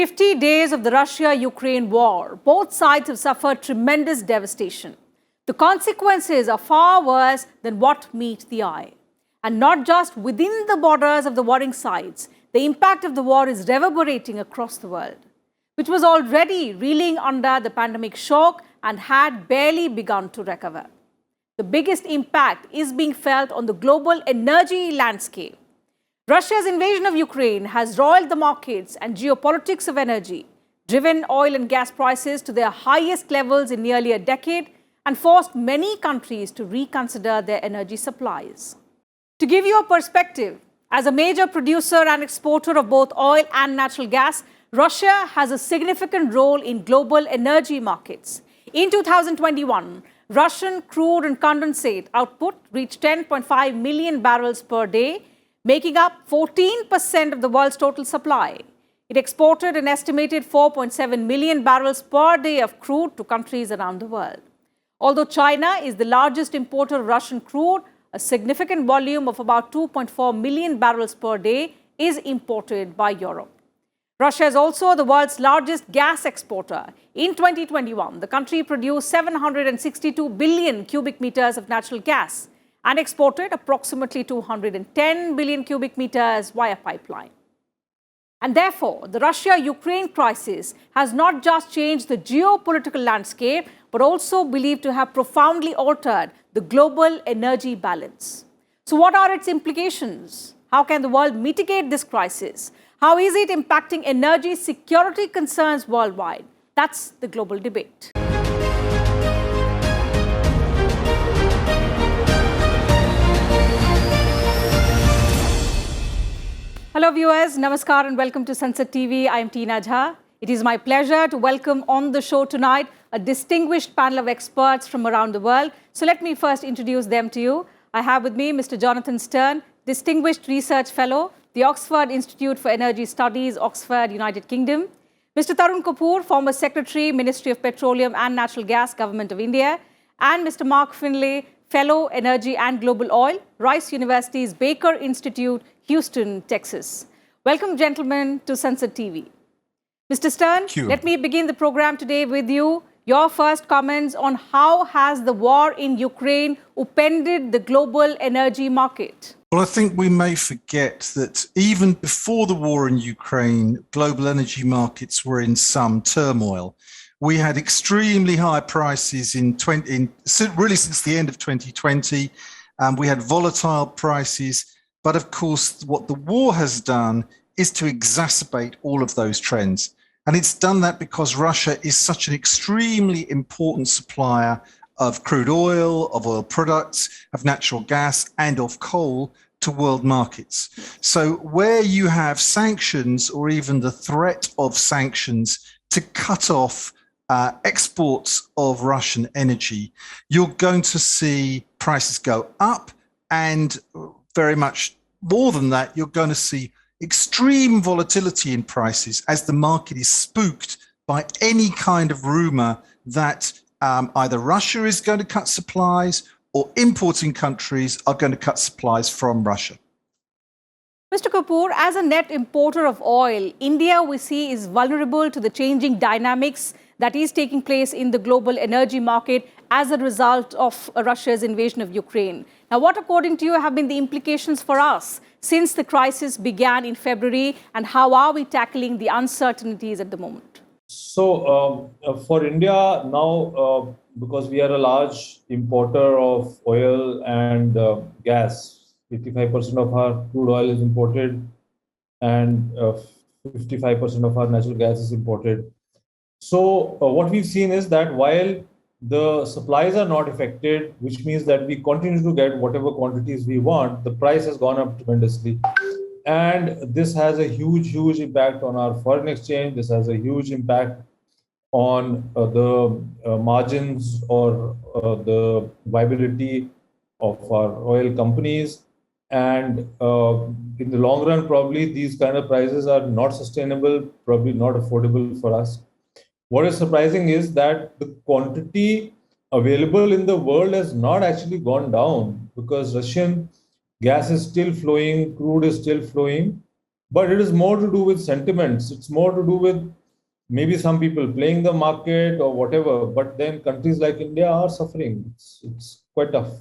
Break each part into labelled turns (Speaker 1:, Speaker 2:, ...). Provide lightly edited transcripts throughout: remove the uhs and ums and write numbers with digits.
Speaker 1: 50 days of the Russia-Ukraine war, both sides have suffered tremendous devastation. The consequences are far worse than what meet the eye. And not just within the borders of the warring sides, the impact of the war is reverberating across the world, which was already reeling under the pandemic shock and had barely begun to recover. The biggest impact is being felt on the global energy landscape. Russia's invasion of Ukraine has roiled the markets and geopolitics of energy, driven oil and gas prices to their highest levels in nearly a decade, and forced many countries to reconsider their energy supplies. To give you a perspective, as a major producer and exporter of both oil and natural gas, Russia has a significant role in global energy markets. In 2021, Russian crude and condensate output reached 10.5 million barrels per day, making up 14% of the world's total supply. It exported an estimated 4.7 million barrels per day of crude to countries around the world. Although China is the largest importer of Russian crude, a significant volume of about 2.4 million barrels per day is imported by Europe. Russia is also the world's largest gas exporter. In 2021, the country produced 762 billion cubic meters of natural gas and exported approximately 210 billion cubic meters via pipeline. And therefore, the Russia-Ukraine crisis has not just changed the geopolitical landscape, but also believed to have profoundly altered the global energy balance. So what are its implications? How can the world mitigate this crisis? How is it impacting energy security concerns worldwide? That's the global debate. Hello viewers, Namaskar and welcome to Sansad TV. I am Teena. It is my pleasure to welcome on the show tonight a distinguished panel of experts from around the world. So let me first introduce them to you. I have with me Mr. Jonathan Stern, Distinguished Research Fellow, the Oxford Institute for Energy Studies, Oxford, United Kingdom. Mr. Tarun Kapoor, former Secretary, Ministry of Petroleum and Natural Gas, Government of India. And Mr. Mark Finley, Fellow, Energy and Global Oil, Rice University's Baker Institute, Houston, Texas. Welcome, gentlemen, to Sansad TV. Mr. Stern, let me begin the program today with you. Your first comments on how has the war in Ukraine upended the global energy market?
Speaker 2: Well, I think we may forget that even before the war in Ukraine, global energy markets were in some turmoil. We had extremely high prices really since the end of 2020. We had volatile prices. But of course, what the war has done is to exacerbate all of those trends. And it's done that because Russia is such an extremely important supplier of crude oil, of oil products, of natural gas, and of coal to world markets. So where you have sanctions or even the threat of sanctions to cut off exports of Russian energy, you're going to see prices go up, and very much more than that, you're going to see extreme volatility in prices as the market is spooked by any kind of rumor that either Russia is going to cut supplies or importing countries are going to cut supplies from Russia.
Speaker 1: Mr. Kapoor, as a net importer of oil, India, we see, is vulnerable to the changing dynamics that is taking place in the global energy market as a result of Russia's invasion of Ukraine. Now, what, according to you, have been the implications for us since the crisis began in February, and how are we tackling the uncertainties at the moment?
Speaker 3: So, for India now, because we are a large importer of oil and gas, 55% of our crude oil is imported and 55% of our natural gas is imported. So what we've seen is that while the supplies are not affected, which means that we continue to get whatever quantities we want, the price has gone up tremendously. And this has a huge impact on our foreign exchange. This has a huge impact on the margins or the viability of our oil companies. And in the long run, probably these kind of prices are not sustainable, probably not affordable for us. What is surprising is that the quantity available in the world has not actually gone down, because Russian gas is still flowing, crude is still flowing, But it is more to do with sentiments. It's more to do with maybe some people playing the market or whatever. But then countries like India are suffering. It's quite tough.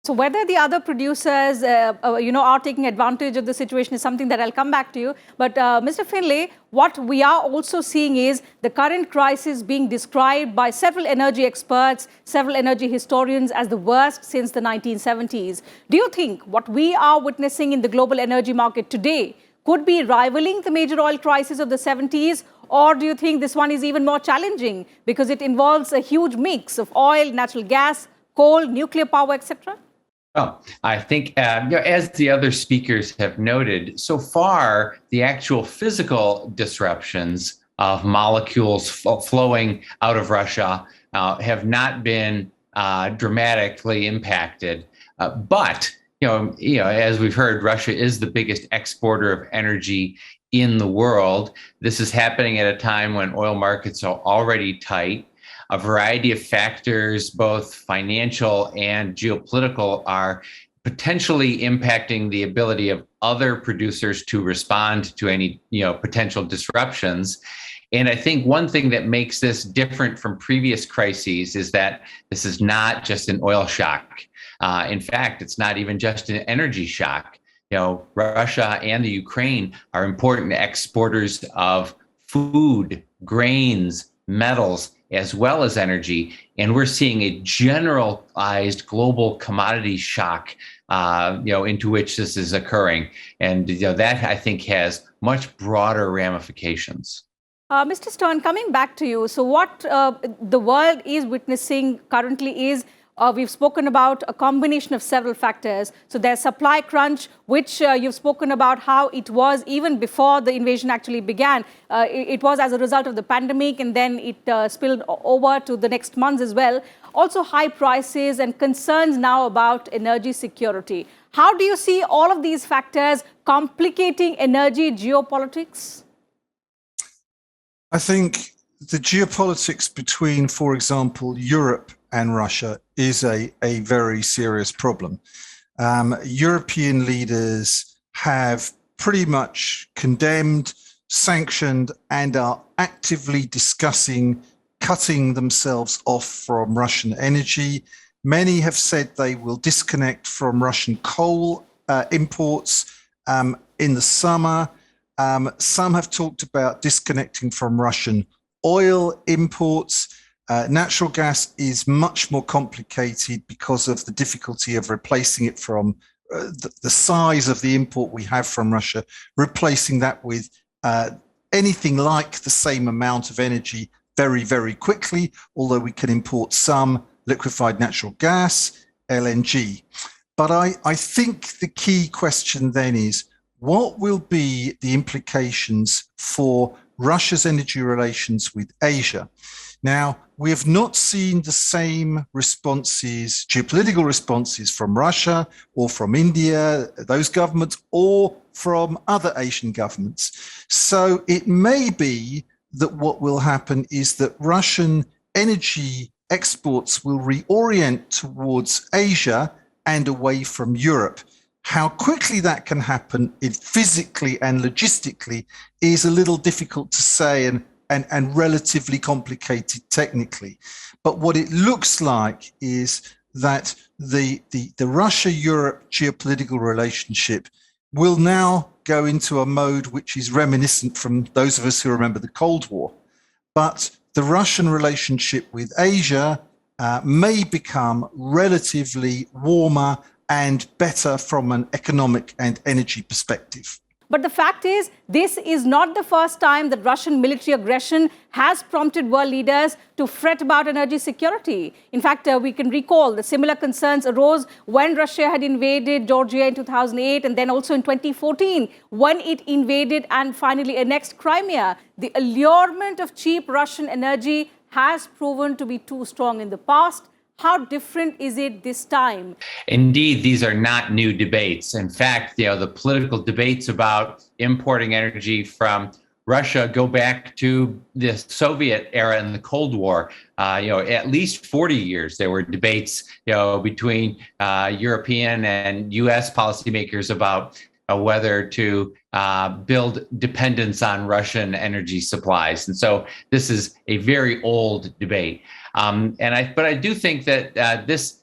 Speaker 1: So whether the other producers, are taking advantage of the situation is something that I'll come back to you. But Mr. Finley, what we are also seeing is the current crisis being described by several energy experts, several energy historians as the worst since the 1970s. Do you think what we are witnessing in the global energy market today could be rivaling the major oil crisis of the 70s? Or do you think this one is even more challenging because it involves a huge mix of oil, natural gas, coal, nuclear power, etc.?
Speaker 4: Well, I think, as the other speakers have noted, so far, the actual physical disruptions of molecules flowing out of Russia have not been dramatically impacted. But, as we've heard, Russia is the biggest exporter of energy in the world. This is happening at a time when oil markets are already tight. A variety of factors, both financial and geopolitical, are potentially impacting the ability of other producers to respond to any, potential disruptions. And I think one thing that makes this different from previous crises is that this is not just an oil shock. In fact, it's not even just an energy shock. Russia and the Ukraine are important exporters of food, grains, metals, as well as energy. And we're seeing a generalized global commodity shock, into which this is occurring. And that, I think, has much broader ramifications.
Speaker 1: Mr. Stern, coming back to you. So what the world is witnessing currently is we've spoken about a combination of several factors. So there's supply crunch, which you've spoken about how it was even before the invasion actually began. It was as a result of the pandemic, and then it spilled over to the next months as well. Also high prices and concerns now about energy security. How do you see all of these factors complicating energy geopolitics?
Speaker 2: I think the geopolitics between, for example, Europe and Russia is a very serious problem. European leaders have pretty much condemned, sanctioned, and are actively discussing cutting themselves off from Russian energy. Many have said they will disconnect from Russian coal imports in the summer. Some have talked about disconnecting from Russian oil imports. Natural gas is much more complicated because of the difficulty of replacing it from the size of the import we have from Russia, replacing that with anything like the same amount of energy very, very quickly, although we can import some liquefied natural gas, LNG. But I think the key question then is, what will be the implications for Russia's energy relations with Asia? Now, we have not seen the same responses, geopolitical responses from Russia or from India, those governments, or from other Asian governments. So it may be that what will happen is that Russian energy exports will reorient towards Asia and away from Europe. How quickly that can happen physically and logistically is a little difficult to say and relatively complicated technically. But what it looks like is that the Russia-Europe geopolitical relationship will now go into a mode which is reminiscent from those of us who remember the Cold War. But the Russian relationship with Asia may become relatively warmer and better from an economic and energy perspective.
Speaker 1: But the fact is, this is not the first time that Russian military aggression has prompted world leaders to fret about energy security. In fact, we can recall the similar concerns arose when Russia had invaded Georgia in 2008 and then also in 2014 when it invaded and finally annexed Crimea. The allurement of cheap Russian energy has proven to be too strong in the past. How different is it this time?
Speaker 4: Indeed, these are not new debates. In fact, the political debates about importing energy from Russia go back to the Soviet era and the Cold War. At least 40 years, there were debates, between European and U.S. policymakers about whether to build dependence on Russian energy supplies. And so this is a very old debate. But I do think that this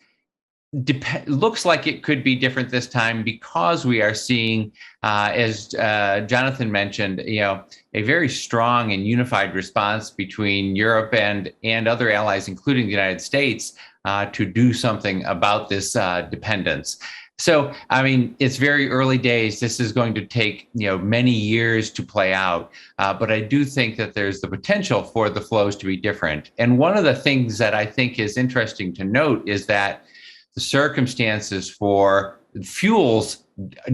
Speaker 4: looks like it could be different this time because we are seeing, as Jonathan mentioned, a very strong and unified response between Europe and other allies, including the United States, to do something about this dependence. So, I mean, it's very early days. This is going to take, many years to play out. But I do think that there's the potential for the flows to be different. And one of the things that I think is interesting to note is that the circumstances for fuels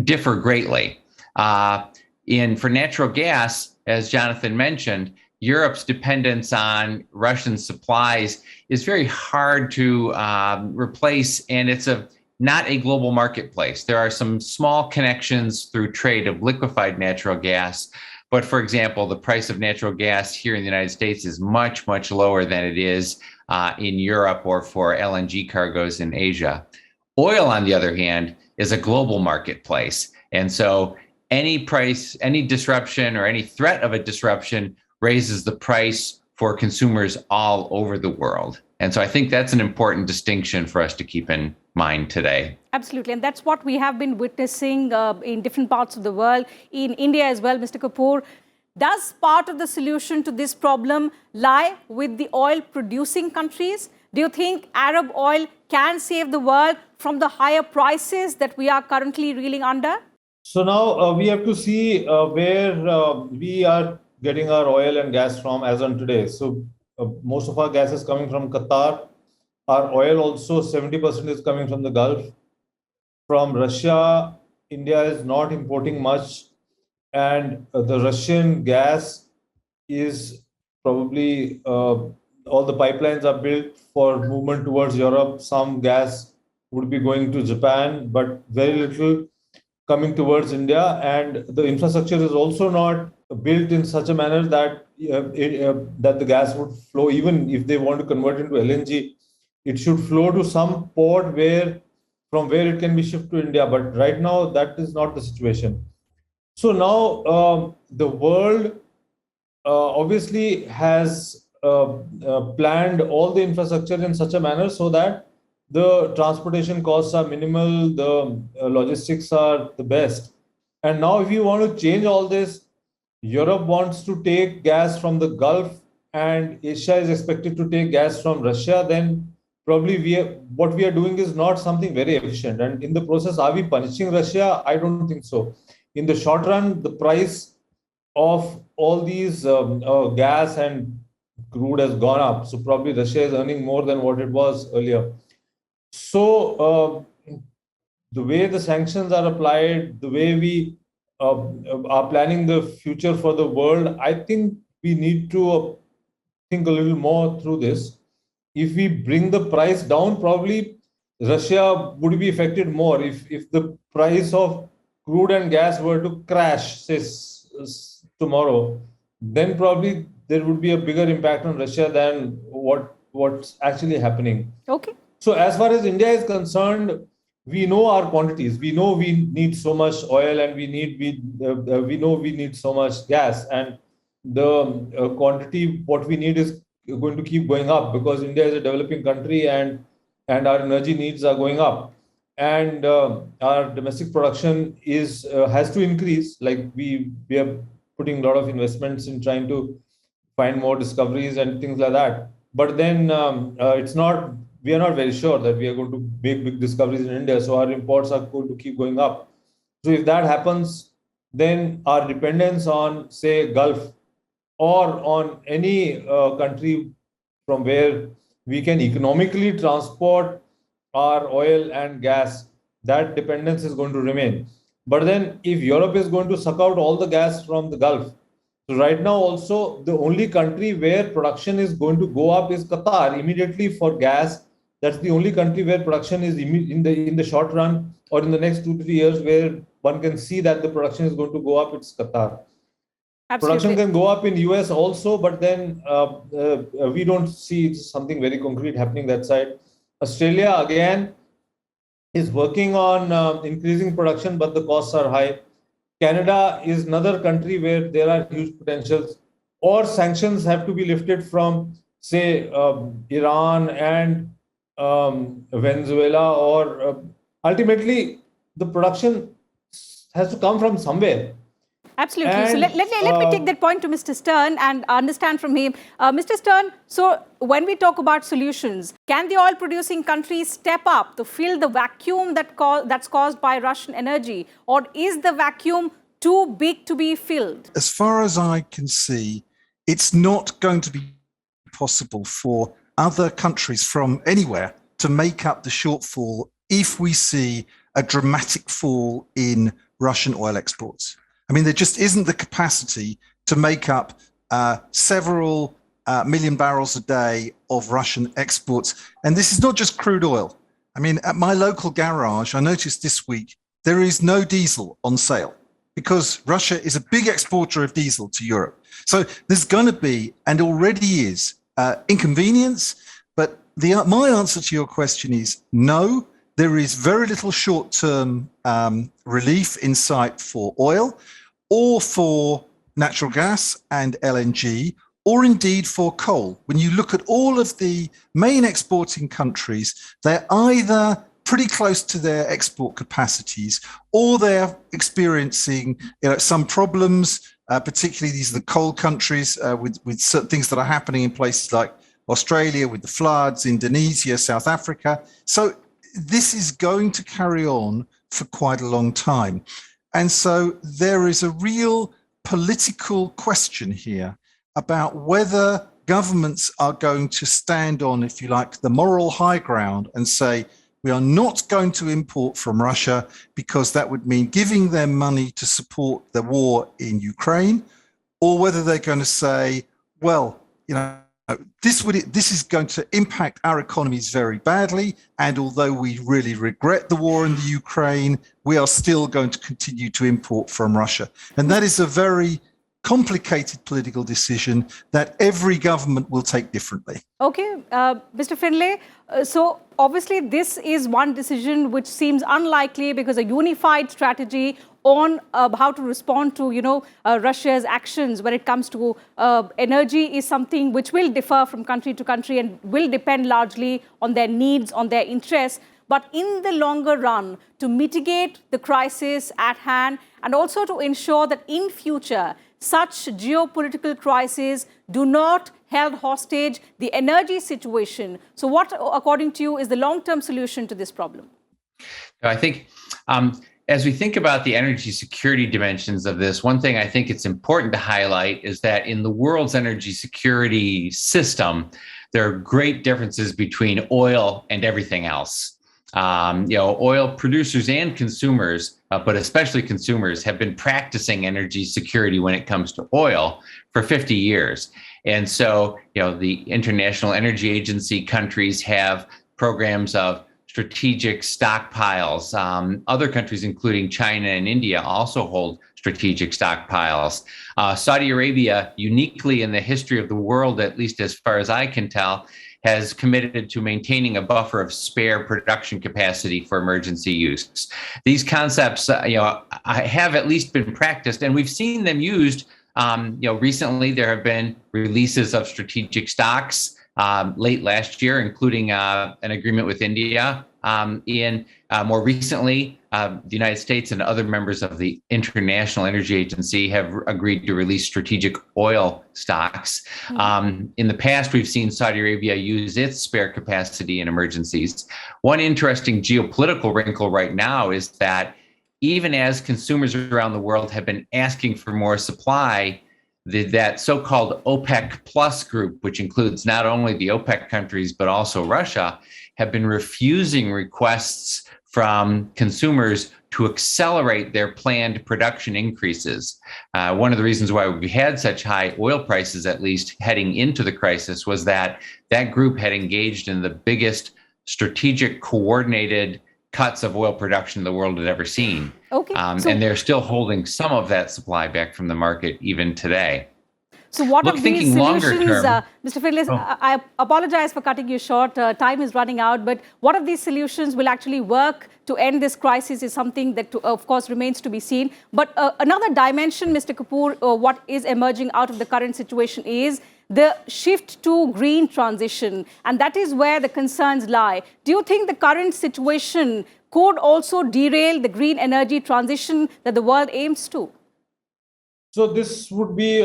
Speaker 4: differ greatly. For natural gas, as Jonathan mentioned, Europe's dependence on Russian supplies is very hard to replace, and it's not a global marketplace. There are some small connections through trade of liquefied natural gas. But for example, the price of natural gas here in the United States is much, much lower than it is in Europe or for LNG cargoes in Asia. Oil, on the other hand, is a global marketplace. And so any disruption or any threat of a disruption raises the price for consumers all over the world. And so I think that's an important distinction for us to keep in mind today.
Speaker 1: Absolutely. And that's what we have been witnessing in different parts of the world, in India as well, Mr. Kapoor. Does part of the solution to this problem lie with the oil producing countries? Do you think Arab oil can save the world from the higher prices that we are currently reeling under?
Speaker 3: So now we have to see where we are getting our oil and gas from as on today. So most of our gas is coming from Qatar. Our oil also 70% is coming from the Gulf. From Russia, India is not importing much. And the Russian gas is probably, all the pipelines are built for movement towards Europe. Some gas would be going to Japan, but very little coming towards India. And the infrastructure is also not built in such a manner that that the gas would flow. Even if they want to convert into LNG, it should flow to some port from where it can be shipped to India. But right now, that is not the situation. So now the world obviously has planned all the infrastructure in such a manner so that the transportation costs are minimal, the logistics are the best. And now if you want to change all this, Europe wants to take gas from the Gulf and Asia is expected to take gas from Russia, then probably what we are doing is not something very efficient. And in the process, are we punishing Russia? I don't think so. In the short run, the price of all these gas and crude has gone up. So probably Russia is earning more than what it was earlier. So the way the sanctions are applied, the way we are planning the future for the world, I think we need to think a little more through this. If we bring the price down, probably Russia would be affected more. If the price of crude and gas were to crash, say, tomorrow, then probably there would be a bigger impact on Russia than what's actually happening.
Speaker 1: Okay.
Speaker 3: So as far as India is concerned, we know our quantities. We know we need so much oil, and we know we need so much gas, and the quantity what we need is going to keep going up because India is a developing country, and our energy needs are going up, and our domestic production has to increase. Like we are putting a lot of investments in trying to find more discoveries and things like that. But then we are not very sure that we are going to make big discoveries in India. So our imports are going to keep going up. So if that happens, then our dependence on, say, Gulf or on any country from where we can economically transport our oil and gas, that dependence is going to remain. But then if Europe is going to suck out all the gas from the Gulf, so right now also the only country where production is going to go up is Qatar immediately for gas. That's the only country where production is in the short run or in the next 2-3 years where one can see that the production is going to go up. It's Qatar.
Speaker 1: Absolutely.
Speaker 3: Production can go up in US also, but then we don't see something very concrete happening that side. Australia again is working on increasing production, but the costs are high. Canada is another country where there are huge potentials, or sanctions have to be lifted from, say, Iran and Venezuela, or ultimately the production has to come from somewhere.
Speaker 1: Absolutely.
Speaker 3: And,
Speaker 1: so let me take that point to Mr. Stern and understand from him. Mr. Stern, so when we talk about solutions, can the oil producing countries step up to fill the vacuum that's caused by Russian energy? Or is the vacuum too big to be filled?
Speaker 2: As far as I can see, it's not going to be possible for other countries from anywhere to make up the shortfall if we see a dramatic fall in Russian oil exports. I mean, there just isn't the capacity to make up several million barrels a day of Russian exports. And this is not just crude oil. I mean, at my local garage, I noticed this week, there is no diesel on sale because Russia is a big exporter of diesel to Europe. So there's going to be, and already is, inconvenience. But my answer to your question is no. There is very little short-term relief in sight for oil or for natural gas and LNG, or indeed for coal. When you look at all of the main exporting countries, they're either pretty close to their export capacities or they're experiencing some problems, particularly these are the coal countries with certain things that are happening in places like Australia with the floods, Indonesia, South Africa. So this is going to carry on for quite a long time. And so there is a real political question here about whether governments are going to stand on, if you like, the moral high ground and say, we are not going to import from Russia because that would mean giving them money to support the war in Ukraine, or whether they're going to say, well, this is going to impact our economies very badly. And although we really regret the war in the Ukraine, we are still going to continue to import from Russia. And that is a very complicated political decision that every government will take differently.
Speaker 1: Okay, Mr. Finley, so obviously this is one decision which seems unlikely because a unified strategy on how to respond to, Russia's actions when it comes to energy is something which will differ from country to country and will depend largely on their needs, on their interests. But in the longer run, to mitigate the crisis at hand and also to ensure that in future, such geopolitical crises do not held hostage the energy situation. So what, according to you, is the long-term solution to this problem?
Speaker 4: I think as we think about the energy security dimensions of this, one thing I think it's important to highlight is that in the world's energy security system, there are great differences between oil and everything else. Oil producers and consumers, but especially consumers, have been practicing energy security when it comes to oil for 50 years. And so, the International Energy Agency countries have programs of strategic stockpiles. Other countries, including China and India, also hold strategic stockpiles. Saudi Arabia, uniquely in the history of the world, at least as far as I can tell, has committed to maintaining a buffer of spare production capacity for emergency use. These concepts, have at least been practiced, and we've seen them used. Recently there have been releases of strategic stocks late last year, including an agreement with India. More recently, the United States and other members of the International Energy Agency have agreed to release strategic oil stocks. In the past, we've seen Saudi Arabia use its spare capacity in emergencies. One interesting geopolitical wrinkle right now is that even as consumers around the world have been asking for more supply, that so-called OPEC plus group, which includes not only the OPEC countries, but also Russia, have been refusing requests from consumers to accelerate their planned production increases. One of the reasons why we had such high oil prices, at least heading into the crisis, was that group had engaged in the biggest strategic coordinated cuts of oil production the world had ever seen.
Speaker 1: Okay.
Speaker 4: And they're still holding some of that supply back from the market even today.
Speaker 1: So what
Speaker 4: Look,
Speaker 1: are these
Speaker 4: thinking longer
Speaker 1: solutions,
Speaker 4: term.
Speaker 1: Mr. Finley,
Speaker 4: Oh.
Speaker 1: I apologize for cutting you short. Time is running out. But what of these solutions will actually work to end this crisis is something that, of course, remains to be seen. But another dimension, Mr. Kapoor, what is emerging out of the current situation is the shift to green transition. And that is where the concerns lie. Do you think the current situation could also derail the green energy transition that the world aims to?
Speaker 3: So this would be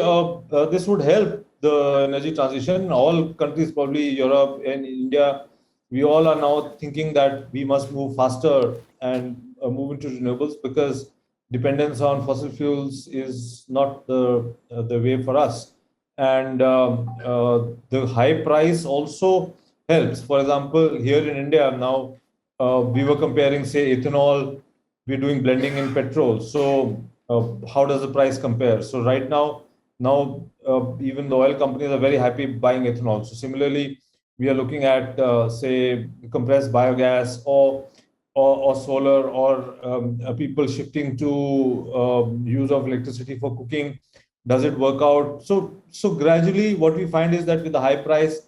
Speaker 3: this would help the energy transition. All countries, probably Europe and India, we all are now thinking that we must move faster and move into renewables, because dependence on fossil fuels is not the way for us. And the high price also helps. For example, here in India now, we were comparing, say, ethanol. We're doing blending in petrol. So how does the price compare? So right now, even the oil companies are very happy buying ethanol. So similarly, we are looking at, say, compressed biogas or solar, or people shifting to use of electricity for cooking. Does it work out? So gradually, what we find is that with the high price,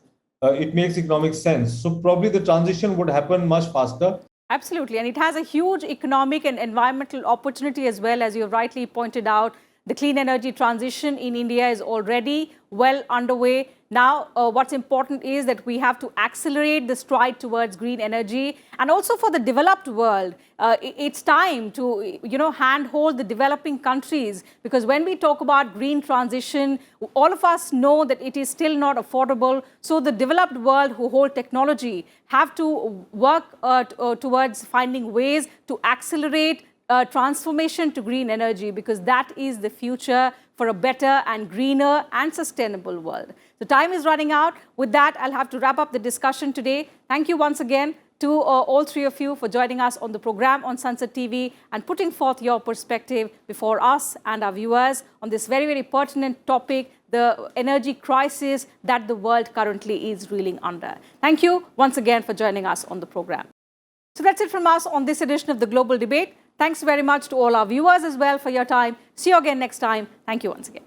Speaker 3: it makes economic sense. So probably the transition would happen much faster.
Speaker 1: Absolutely. And it has a huge economic and environmental opportunity as well, as you rightly pointed out. The clean energy transition in India is already well underway. Now, what's important is that we have to accelerate the stride towards green energy. And also for the developed world, it's time to, handhold the developing countries. Because when we talk about green transition, all of us know that it is still not affordable. So the developed world who hold technology have to work towards finding ways to accelerate transformation to green energy, because that is the future for a better and greener and sustainable world. The time is running out. With that, I'll have to wrap up the discussion today. Thank you once again to all three of you for joining us on the program on Sansad TV and putting forth your perspective before us and our viewers on this very, very pertinent topic, the energy crisis that the world currently is reeling under. Thank you once again for joining us on the program. So that's it from us on this edition of the Global Debate. Thanks very much to all our viewers as well for your time. See you again next time. Thank you once again.